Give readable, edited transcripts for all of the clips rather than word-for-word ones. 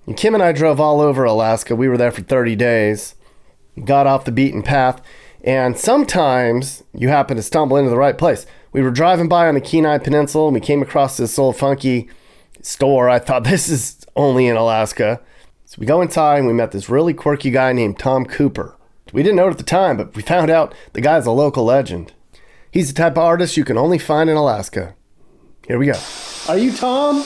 And Kim and I drove all over Alaska. We were there for 30 days, got off the beaten path, and sometimes you happen to stumble into the right place. We were driving by on the Kenai Peninsula, and we came across this old funky store. I thought, this is only in Alaska. So we go inside, and we met this really quirky guy named Tom Cooper. We didn't know it at the time, but we found out the guy's a local legend. He's the type of artist you can only find in Alaska. Here we go. Are you Tom?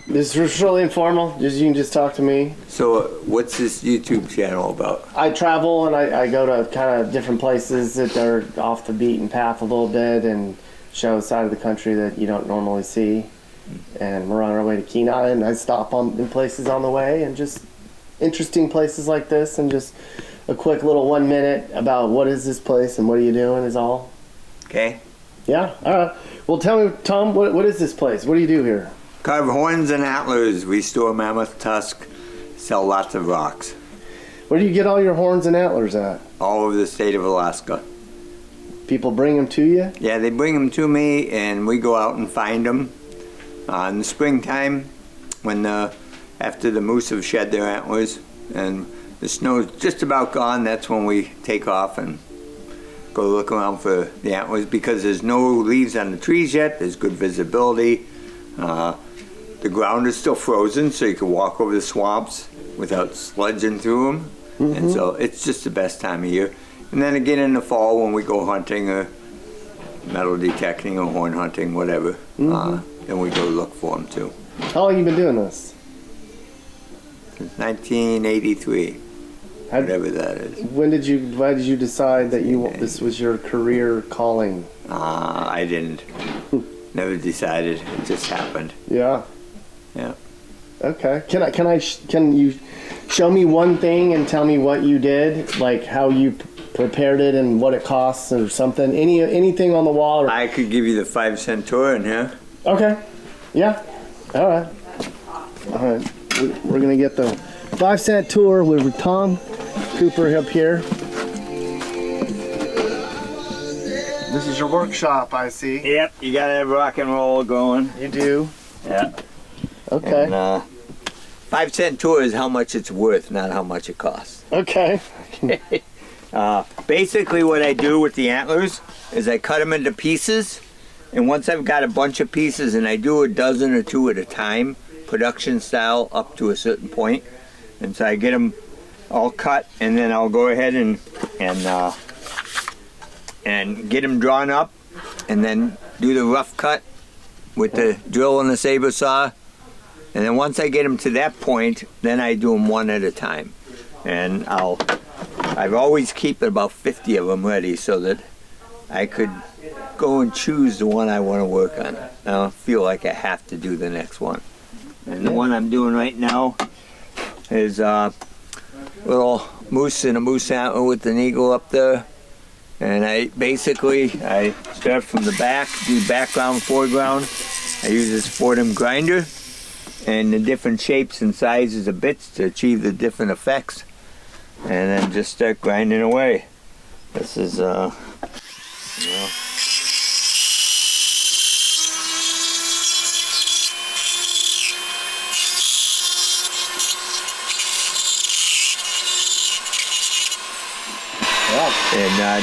This is really informal. You can just talk to me. So what's this YouTube channel about? I travel and I go to kind of different places that are off the beaten path a little bit and show a side of the country that you don't normally see. And we're on our way to Kenai, and I stop in places on the way, and just interesting places like this, and just a quick little 1 minute about what is this place and what are you doing is all. Okay. Yeah. All right. Well, tell me, Tom, what is this place? What do you do here? Carve horns and antlers. We store mammoth tusk, sell lots of rocks. Where do you get all your horns and antlers at? All over the state of Alaska. People bring them to you? Yeah, they bring them to me, and we go out and find them. In the springtime, when after the moose have shed their antlers and the snow's just about gone, that's when we take off and go look around for the antlers, because there's no leaves on the trees yet. There's good visibility. The ground is still frozen, so you can walk over the swamps without sludging through them. Mm-hmm. And so it's just the best time of year. And then again in the fall when we go hunting or metal detecting or horn hunting, whatever, then we go look for them too. How long have you been doing this? Since 1983, whatever that is. Why did you decide that this was your career calling? I didn't. Never decided. It just happened. Yeah. Yeah. Okay. Can you show me one thing and tell me what you did, like how you prepared it and what it costs or something? Anything on the wall? Or... I could give you the 5-cent tour in here. Okay. Yeah. All right. We're gonna get the 5-cent tour with Tom Cooper up here. This is your workshop, I see. Yep, you gotta have rock and roll going. You do? Yeah. Okay. And, 5-cent tour is how much it's worth, not how much it costs. Okay. Basically what I do with the antlers is I cut them into pieces, and once I've got a bunch of pieces, and I do a dozen or two at a time, production style up to a certain point, and so I get them all cut, and then I'll go ahead and get them drawn up, and then do the rough cut with the drill and the saber saw. And then once I get them to that point, then I do them one at a time. And I've always keep about 50 of them ready so that I could go and choose the one I want to work on. I don't feel like I have to do the next one. And the one I'm doing right now is a little moose and a moose antler with an eagle up there. And I start from the back, do background, foreground. I use this Fordham grinder and the different shapes and sizes of bits to achieve the different effects. And then just start grinding away. This is, and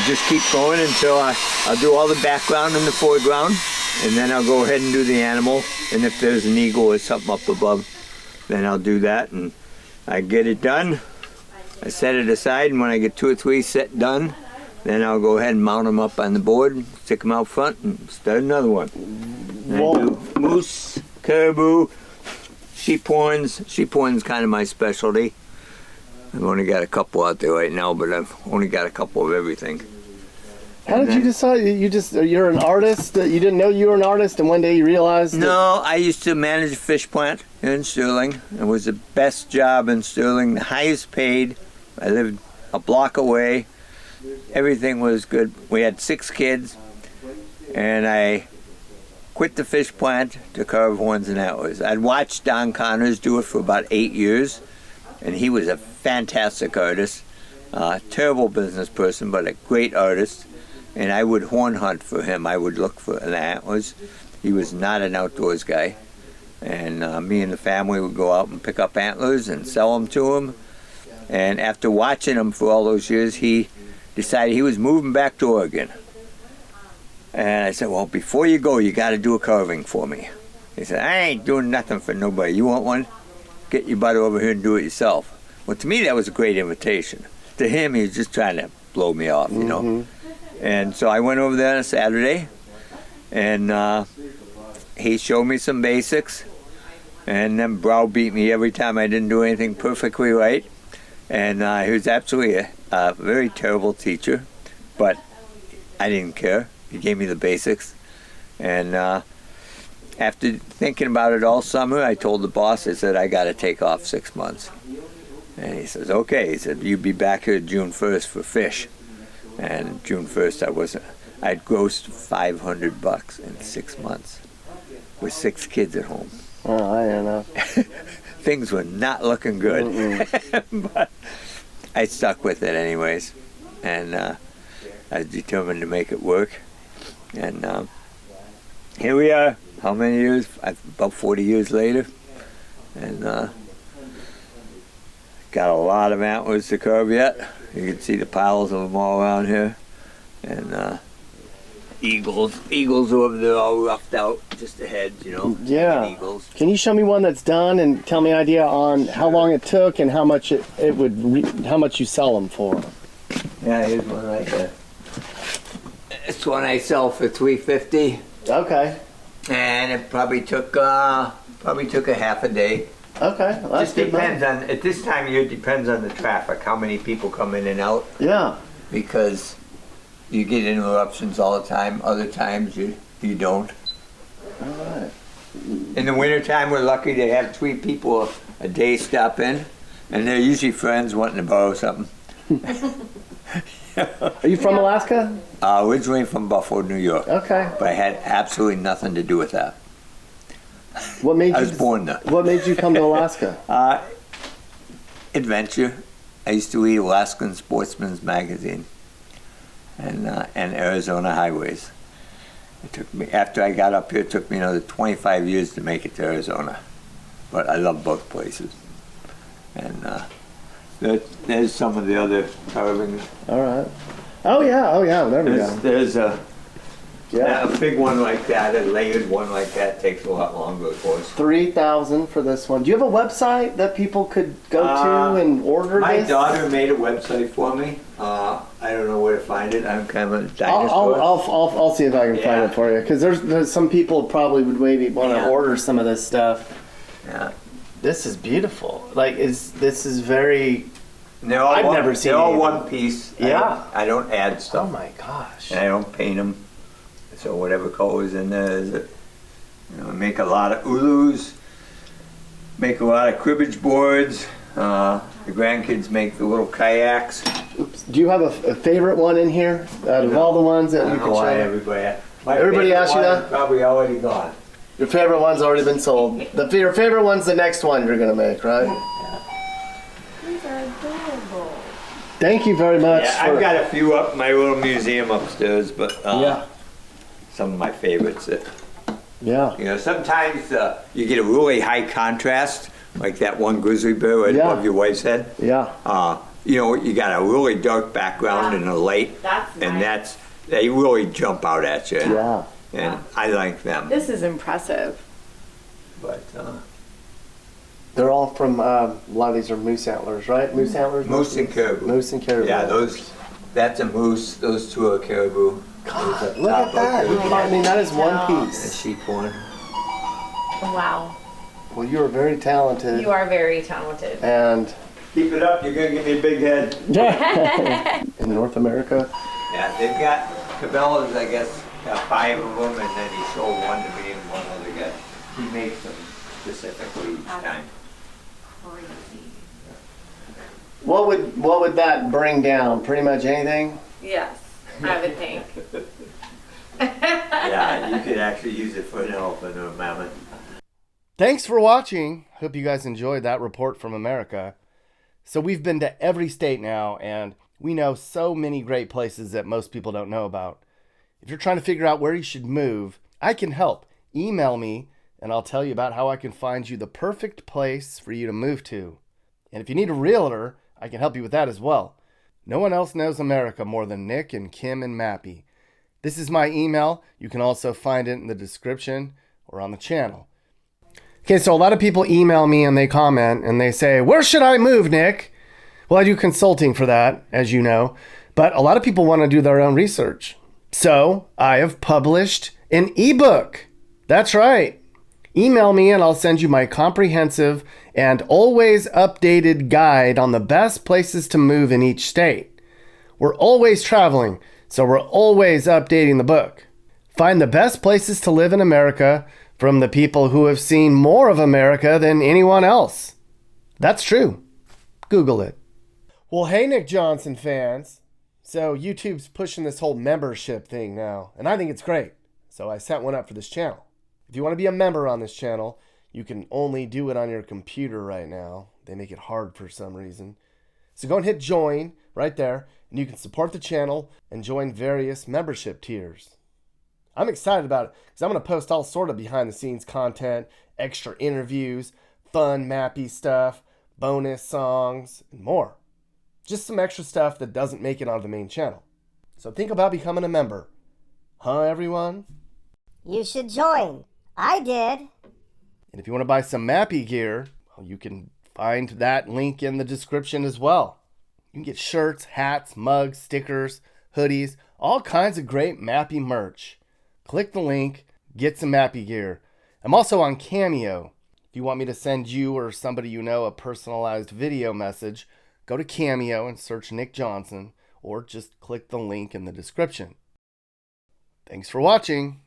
just keep going until I'll do all the background and the foreground, and then I'll go ahead and do the animal, and if there's an eagle or something up above, then I'll do that, and I get it done. I set it aside, and when I get 2 or 3 set done, then I'll go ahead and mount them up on the board, stick them out front, and start another one. And I do moose, caribou, sheep horns. Sheep horns kind of my specialty. I've only got a couple out there right now, but I've only got a couple of everything. How did you decide? You're an artist? You didn't know you were an artist, and one day you realized? No, I used to manage a fish plant here in Sterling. It was the best job in Sterling, the highest paid. I lived a block away. Everything was good. We had 6 kids, and I quit the fish plant to carve horns and antlers. I'd watched Don Connors do it for about 8 years, and he was a fantastic artist, terrible business person, but a great artist. And I would horn hunt for him. I would look for the antlers. He was not an outdoors guy. And me and the family would go out and pick up antlers and sell them to him. And after watching him for all those years, he decided he was moving back to Oregon. And I said, well, before you go, you got to do a carving for me. He said, I ain't doing nothing for nobody. You want one? Get your butt over here and do it yourself. Well, to me, that was a great invitation. To him, he was just trying to blow me off, you know. And so I went over there on a Saturday, and he showed me some basics, and then browbeat me every time I didn't do anything perfectly right. And he was absolutely a very terrible teacher, but I didn't care. He gave me the basics. And after thinking about it all summer, I told the boss, I said, I got to take off 6 months. And he says, okay. He said, you'll be back here June 1st for fish. And June 1st, I'd grossed $500 in 6 months with 6 kids at home. Oh, I don't know. Things were not looking good. But I stuck with it anyways. And I was determined to make it work. And here we are. How many years? About 40 years later. And got a lot of antlers to carve yet. You can see the piles of them all around here. And eagles over there all roughed out, just the heads, you know. Yeah. Eagles. Can you show me one that's done and tell me an idea on how long it took and how much how much you sell them for? Yeah, here's one right there. This one I sell for $350. Okay. And it probably took a half a day. Okay, well, that's Just good. depends on, at this time of year, it depends on the traffic, how many people come in and out. Yeah. Because you get interruptions all the time. Other times you don't. All right. In the wintertime, we're lucky to have 3 people a day stop in, and they're usually friends wanting to borrow something. Are you from Alaska? Originally from Buffalo, New York. Okay. But I had absolutely nothing to do with that. What made I you? was born there. What made you come to Alaska? Adventure. I used to read Alaskan Sportsman's Magazine and Arizona Highways. It took me, after I got up here, it took me another 25 years to make it to Arizona. But I love both places. And there's some of the other carvings. All right. Oh yeah. There we go. There's a Yeah. a big one like that, a layered one like that takes a lot longer, of course. 3,000 for this one. Do you have a website that people could go to and order My this? daughter made a website for me. I don't know where to find it. I'm kind of a dinosaur. I'll see if I can find Yeah. it for you. Because there's some people probably would maybe want to Yeah. order some of this stuff. Yeah. This is beautiful. Like, this is very. They're all I've never seen They're all anything. one piece. Yeah. I don't add Oh stuff. my gosh. And I don't paint them. So whatever color's in there is it. You know, I make a lot of ulus. Make a lot of cribbage boards. The grandkids make the little kayaks. Oops. Do you have a favorite one in here out of all the ones that I you don't can know why show? everybody asked you that? Probably already gone. Your favorite one's already been sold. Your favorite one's the next one you're gonna make, right? These are adorable. Thank you very much. Yeah, I've got a few up in my little museum upstairs, but Yeah. some of my favorites. Yeah. You know, sometimes you get a really high contrast, like that one grizzly bear right Yeah. above your wife's head. Yeah. You know, you got a really dark background Yeah. and a light, That's and nice. they really jump out at you. Yeah. And I like them. This is impressive. But They're all from a lot of these are moose antlers, right? Moose antlers. moose and caribou. Moose and caribou. Yeah, that's a moose. Those two are caribou. God, Those up look top at are that. caribou. I mean, that is one A piece. sheep one. Wow. Well, you are very talented. You are very talented. And Keep it up. You're gonna give me a big head. in North America. Yeah, they've got Cabela's, I guess, got 5 of them, and then he sold one to me and one other guy. He makes them specifically each time. Crazy. What would that bring down? Pretty much anything? Yes, I would think. Yeah, you could actually use it for an elephant or a mammoth. Thanks for watching. Hope you guys enjoyed that report from America. So we've been to every state now, and we know so many great places that most people don't know about. If you're trying to figure out where you should move, I can help. Email me and I'll tell you about how I can find you the perfect place for you to move to. And if you need a realtor, I can help you with that as well. No one else knows America more than Nick and Kim and Mappy. This is my email. You can also find it in the description or on the channel. Okay, so a lot of people email me and they comment and they say, where should I move, Nick? Well, I do consulting for that, as you know, but a lot of people want to do their own research. So I have published an ebook. That's right. Email me and I'll send you my comprehensive and always updated guide on the best places to move in each state. We're always traveling, so we're always updating the book. Find the best places to live in America from the people who have seen more of America than anyone else. That's true. Google it. Well, hey, Nick Johnson fans. So YouTube's pushing this whole membership thing now, and I think it's great. So I set one up for this channel. If you want to be a member on this channel, you can only do it on your computer right now. They make it hard for some reason. So go and hit join right there, and you can support the channel and join various membership tiers. I'm excited about it because I'm going to post all sort of behind the scenes content, extra interviews, fun Mappy stuff, bonus songs, and more. Just some extra stuff that doesn't make it onto the main channel. So think about becoming a member. Huh, everyone? You should join. I did. And if you want to buy some Mappy gear, well, you can find that link in the description as well. You can get shirts, hats, mugs, stickers, hoodies, all kinds of great Mappy merch. Click the link, get some Mappy gear. I'm also on Cameo. If you want me to send you or somebody you know a personalized video message, go to Cameo and search Nick Johnson, or just click the link in the description. Thanks for watching.